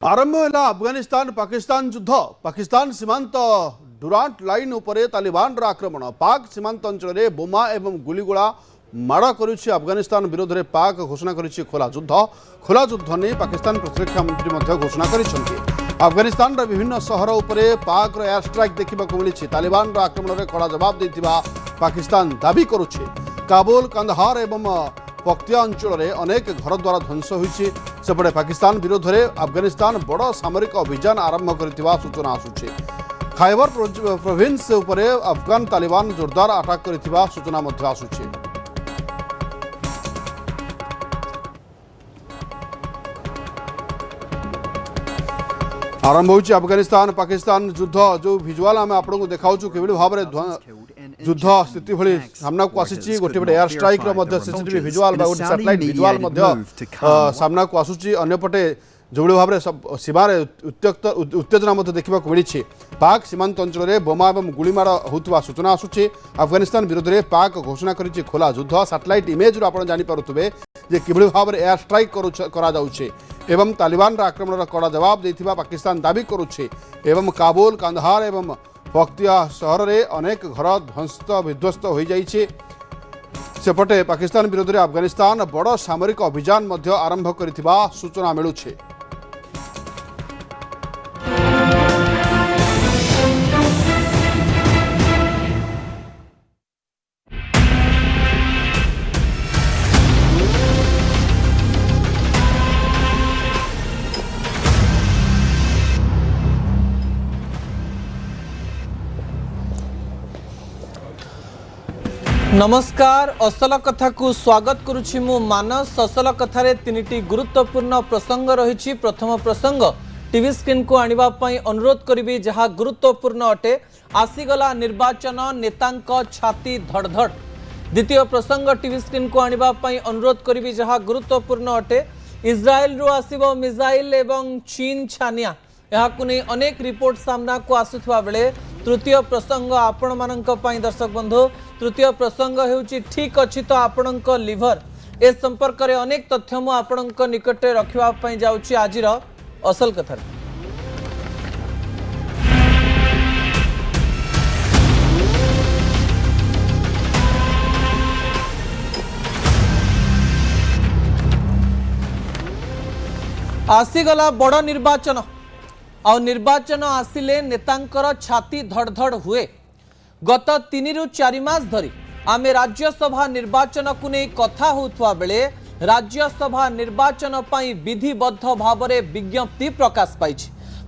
आरंभ है अफगानिस्तान पाकिस्तान युद्ध। पाकिस्तान सीमांत डुरांट लाइन उपरे तालिबान आक्रमण। पाक सीमांत अंचल में बोमा एवं गुलीगोला माड़ करुच्ची अफगानिस्तान विरोध में पाक घोषणा करिछि खोला युद्ध। खोला युद्ध नहीं पाकिस्तान प्रतिरक्षा मंत्री घोषणा करिसेंति। अफगानिस्तान विभिन्न सहर उपरे पाक एयर स्ट्राइक देखा मिली। तालिबान आक्रमण में कड़ा जवाब देथिबा पाकिस्तान दाबी करुछि। काबुल कंधार एवं पक्तिया अंचल में अनेक घरद्वार ध्वंस होइछि। सेपटे पाकिस्तान विरोध में अफगानिस्तान बड़ सामरिक अभियान आरंभ करथिबा सूचना आसुछि। खैबर प्रोविंस उपरे अफगान तालिबान जोरदार अटैक करथिबा सूचना मध्य आसुछि। आरंभ होइछि अफगानिस्तान पाकिस्तान युद्ध। जो विजुअल आम आपको देखाऊँ कि भाव में युद्ध स्थिति भली सामना को आसी। गोटे एयर स्ट्राइक सीसीटीवी विजुअल गोटे सैटेलाइट विजुअल सामना को आसूची। अन्यपटे जो भाव में सीमार उत्तेजना देखा मिली। पाक सीमांत अंचल में बोमा और गुलीमाड़ होता सूचना आसूची। अफगानिस्तान विरोध में पाक घोषणा करिछि खोला युद्ध। सैटेलाइट इमेज रू आप जानीपे कि भाव में एयर स्ट्राइक एवं तालिबान आक्रमण कड़ा जवाब देथिबा पाकिस्तान दाबी करुछि। एवं काबुल कंधार एवं पक्तिया सहर में अनेक घर ध्वस्त विध्वस्त हो जाइए। सेपटे पाकिस्तान विरोध में अफगानिस्तान बड़ सामरिक अभियान आरंभ करथिबा सूचना मिलुछि। नमस्कार, असल कथा को स्वागत करुछि मु मानस। असल कथारे तीनिटी गुरुत्वपूर्ण प्रसंग रही। प्रथम प्रसंग टीवी स्क्रीन को आनिबा पई अनुरोध करिबी जहा गुरुत्वपूर्ण अटे। आसीगला निर्वाचन नेतांक छाती धड़धड़। द्वितीय प्रसंग टीवी स्क्रीन को आनिबा पई अनुरोध करिबी जहा गुरुत्वपूर्ण अटे। इज्राएल रो आसीबो मिसाइल एवं चीन छानिया याकु नै अनेक रिपोर्ट सामना को आसुथवा बेले तृतीय प्रसंग आपण मानक पई दर्शक बंधु। तृतीय प्रसंग हेउची ठीक अछि तो आपणक लिवर। ए संपर्क रे अनेक तथ्य मु आपणक निकटे रखिबा पई जाउची आजिर असल कथा। आसीगला बड़ निर्वाचन आ निर्वाचन आसिले नेतांकर छाती धड़धड़ हुए। गत 3 ରୁ 4 मास धरी आमे राज्यसभा निर्वाचन को नहीं कथा होउथवा बेले राज्यसभा निर्वाचन पाई विधिबद्ध भाव में विज्ञप्ति प्रकाश पाई।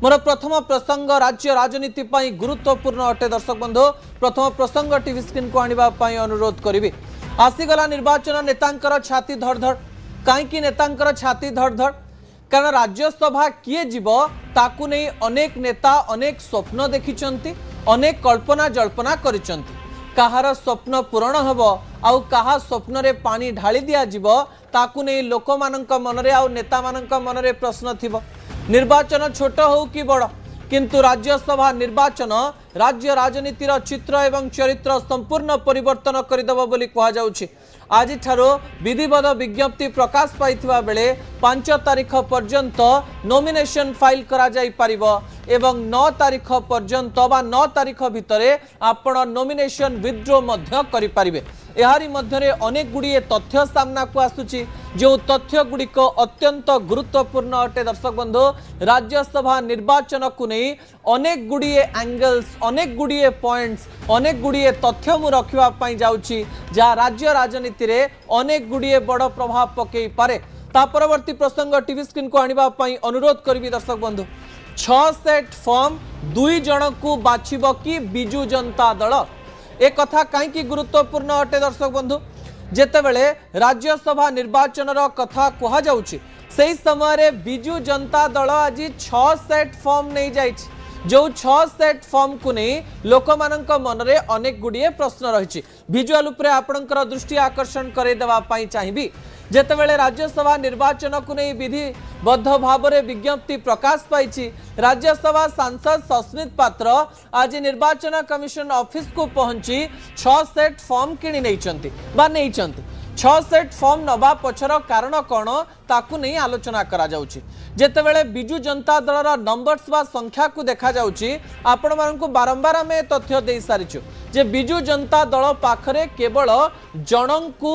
मोर प्रथम प्रसंग राज्य राजनीति पाई गुरुत्वपूर्ण अटे। दर्शक बंधु, प्रथम प्रसंग टीवी स्क्रीन को आनिबा पाई अनुरोध करिबी। आसीगला निर्वाचन नेतांकर छाती धड़धड़। काईकि नेतांकर छाती धड़धड़? कारण राज्यसभा किए जीव ताकू नहीं अनेक नेता अनेक स्वप्न देखिचंती, अनेक कल्पना जल्पना करिचंती। काहार स्वप्न पूरण हबो आउ काहा स्वप्न रे पानी ढाली दिया जीव ताकू नहीं लोक मानक मनरे आउ नेता मानक मनरे प्रश्न थिबो। निर्वाचन छोट हो कि बड़, किंतु राज्यसभा निर्वाचन राज्य राजनीतिर चित्र एवं चरित्र संपूर्ण परिवर्तन करदेव बोली कहा जाउछि। आज ठारो विधिवद्ध विज्ञप्ति प्रकाश पाइथिबा बेले 5 तारिख पर्यंत नॉमिनेशन फाइल करा जाई परिबो एवं 9 तारिख पर्यंत बा 9 तारिख भितरे आपण नॉमिनेशन विथड्रॉ मध्य करि परिबे। एहारी मध्यरे अनेक गुड़िए तथ्य सामना को आसुची जो तथ्य गुड़िक अत्यंत गुरुत्वपूर्ण अटे। दर्शक बंधु, राज्यसभा निर्वाचन को नहीं अनेक गुड़िए एंगल्स, अनेक गुड़िए पॉइंट्स, अनेक गुड़िए तथ्य मु रखिबा पई जाउची जा राज्य राजनीति रे अनेक गुड़िए बड़ प्रभाव पकई पारे। ता परवर्ती प्रसंग टीवी स्क्रीन को आनिबा पई अनुरोध करिबी। दर्शक बंधु, 6 सेट फॉर्म 2 जन को बाछिबो कि बिजू जनता दल। ए कथा कहीं गुरुत्वपूर्ण अटे। दर्शक बंधु, जेतेबेले राज्यसभा निर्वाचन कथा कहा जाउछि सेही समय रे बिजू जनता दल आज 6 सेट फॉर्म नहीं जाइछि। जो 6 सेट फॉर्म को नहीं लोक मानक मनरे अनेक गुड़िए प्रश्न रही। विजुअल उपरे आपणकर दृष्टि आकर्षण करे देवा पई चाहिबी। जेतेबेले राज्यसभा निर्वाचन को नहीं विधिबद्ध भाव में विज्ञप्ति प्रकाश पाई। राज्यसभा सांसद सस्मित पात्र आज निर्वाचन कमिशन ऑफिस को पहुंची 6 सेट फॉर्म किणी नहीं 6 सेट फॉर्म नवा पछर कारण कौन ताकू नहीं आलोचना करा जाउछि। जेतेबेले बिजु जनता दलर नंबर्स बा संख्या को देखा जाउची आपण मानकु बारंबार आमे तथ्य दे सारिछु जे बिजु जनता दल पाखरे केवल जनंकु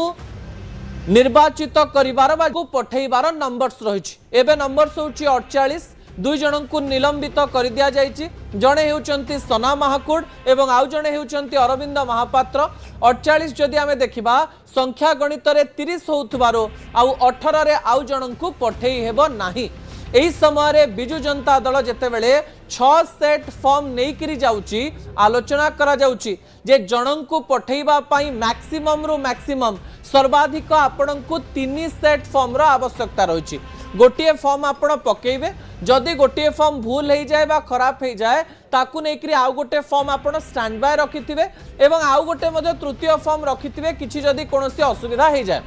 निर्वाचित करिवार बा को पठेइबार नंबर्स रहिछि एबे नंबर्स होउची 48 दुई जन को निलंबित कर दिया जाइछि जणे हेउचंती सना महाकुड एवं आउ जणे हेउचंती अरविंद महापात्र 48 जदि आमे देखिबा संख्या गणित रे 30 होउथबारो आउ 18 रे आउ जन को पठेई हेबो नाही एही समय रे बिजु जनता दल जेतेबेले 6 सेट फॉर्म नेइकरी जाउची आलोचना करा जाउची जे जनन को पठेइबा पई मैक्सिमम रु मैक्सिमम सर्वाधिक आपन को 3 सेट फॉर्म रो आवश्यकता रहिछि गोटे फॉर्म आपण पकेइबे जदि गोटे फॉर्म भूल हो जाए बा खराब हो जाए ताकू नेकरी आउ गोटे फॉर्म आपण स्टैंड बाय रखिथिबे एवं आउ गोटे मध्ये तृतीय फॉर्म रखिथिबे किछि जदि कोनोसी असुविधा हो जाए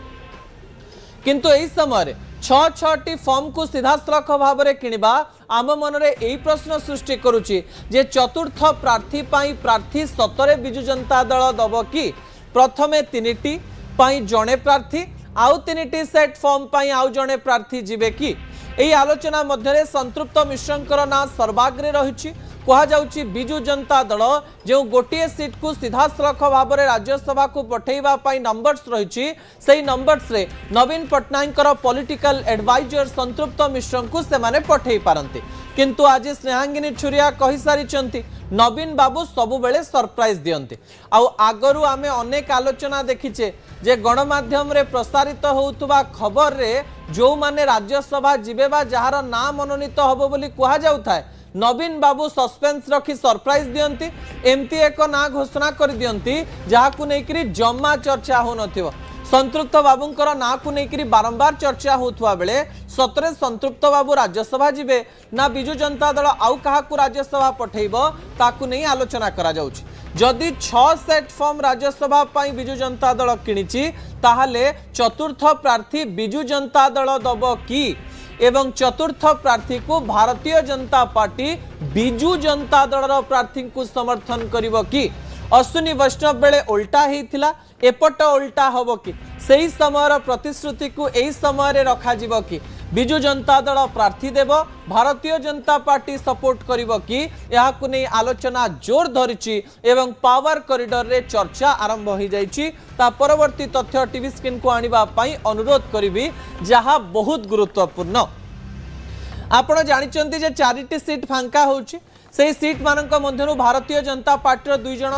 किंतु एही समय रे 6-6टी फॉर्म को सीधासलख भाव में किणवा आम मनरे एही प्रश्न सृष्टि करुछि जे चतुर्थ प्रार्थी पाई प्रार्थी सतरे बिजु जनता दल दब कि प्रथमे 3टी पाई जणे प्रार्थी आउ 3टी सेट फॉर्म पाई आउ जणे प्रार्थी जिबे कि एही आलोचना मध्यरे संतृप्त मिश्रंकर ना सर्वाग्रे रहिछि कहा जाउछि बिजु जनता दल जो गोटे सीट को सीधासलख भाव में राज्यसभा को पठेइबा पाई नंबर्स रहिछि सेही नंबर्स रे नवीन पटनायकर पॉलिटिकल एडवाइजर संतृप्त मिश्र को से माने पठेइ पारंती किंतु आज स्नेहांगिनी छुरिया कहि सारिचंती नवीन बाबू सबु बेले सरप्राइज दियंती आउ आगरु आमे अनेक आलोचना देखिचे जे गणमाध्यम रे प्रसारित होउतबा खबर रे जो माने राज्यसभा जिबे बा जहार नाम मनोनीत हबो बोली कहा जाउथाय नवीन बाबू सस्पेंस रखी सरप्राइज दियंती एमती एक ना घोषणा कर दियंती जहाकु नेकरी जम्मा चर्चा हो नथिबो संतृप्त बाबूंकर ना को नेकरी बारंबार चर्चा होथुवा बेले सतरे संतृप्त बाबू राज्यसभा जिबे ना बिजु जनता दल आउ काहाकु राज्यसभा पठेइबो ताकु नै आलोचना करा जाउछि जदि 6 सेट फॉर्म राज्यसभा पाई बिजु जनता दल किनिछि ताहाले चतुर्थ प्रार्थी बिजु जनता दल दब कि एवं चतुर्थ प्रार्थी को भारतीय जनता पार्टी बिजु जनता दल प्रार्थी को समर्थन करिवो कि अश्विनी वैष्णव बेले उल्टा हेइथिला एपट उल्टा हबो कि सही समय प्रतिश्रुति को एही समय रे रखा जिवो कि बिजु जनता दल प्रार्थी देव भारतीय जनता पार्टी सपोर्ट करिवो कि याकु नै आलोचना जोर धरिछि एवं पावर कॉरिडोर रे चर्चा आरंभ हो जाइछि ता परवर्ती तथ्य टीवी स्क्रीन को आनिबा पई अनुरोध करिवि जहा बहुत गुरुत्वपूर्ण आपण जानिचंती जे 4टी सीट फांका होउछि सेही सीट मानक मध्यरु भारतीय जनता पार्टी रो 2 जण